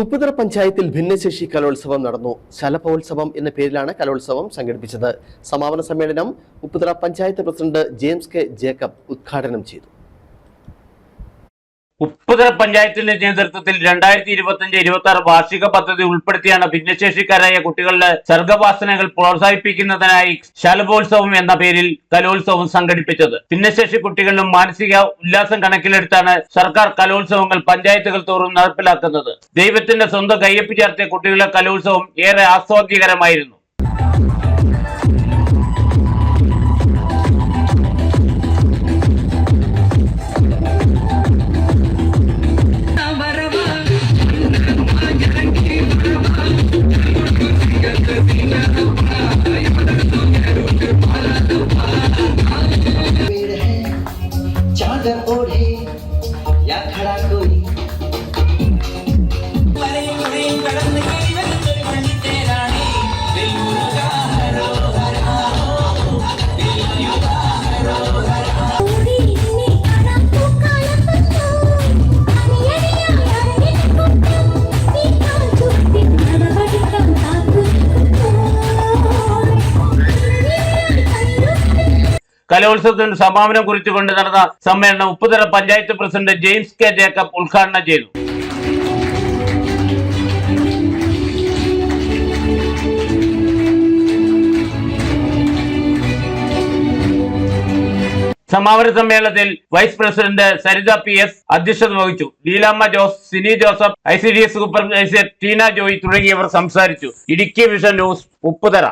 ഉപ്പുതറ പഞ്ചായത്തിൽ ഭിന്നശേഷി കലോത്സവം നടന്നു. ശലഭോത്സവം എന്ന പേരിലാണ് കലോത്സവം സംഘടിപ്പിച്ചത്. സമാപന സമ്മേളനം Upputhara panchayat president James K Jacob ഉദ്ഘാടനം ചെയ്തു. ഉപ്പുതറ പഞ്ചായത്തിന്റെ നേതൃത്വത്തിൽ 2025-26 വാർഷിക പദ്ധതി ഉൾപ്പെടുത്തിയാണ് ഭിന്നശേഷിക്കാരായ കുട്ടികളുടെ സർഗവാസനകൾ പ്രോത്സാഹിപ്പിക്കുന്നതിനായി ശലഭോത്സവം എന്ന പേരിൽ കലോത്സവം സംഘടിപ്പിച്ചത്. ഭിന്നശേഷി കുട്ടികളിലും മാനസിക ഉല്ലാസം കണക്കിലെടുത്താണ് സർക്കാർ കലോത്സവങ്ങൾ പഞ്ചായത്തുകൾ തോറും നടപ്പിലാക്കുന്നത്. ദൈവത്തിന്റെ സ്വന്തം കയ്യൊപ്പ് ചേർത്ത കുട്ടികളുടെ കലോത്സവം ഏറെ ആസ്വാദ്യകരമായിരുന്നു. चादर ओढ़े या खड़ा कोई കലോത്സവത്തിന് സമാപനം കുറിച്ചുകൊണ്ട് നടന്ന സമ്മേളനം Upputhara panchayat president James K Jacob ഉദ്ഘാടനം ചെയ്തു. സമാപന സമ്മേളനത്തിൽ വൈസ് പ്രസിഡന്റ് സരിത PS അധ്യക്ഷത വഹിച്ചു. ലീലാമ്മ ജോസ്, സിനി ജോസഫ്, ICDS സൂപ്പർവൈസർ ടീന ജോയി തുടങ്ങിയവർ സംസാരിച്ചു. Idukki vision news, Upputhara.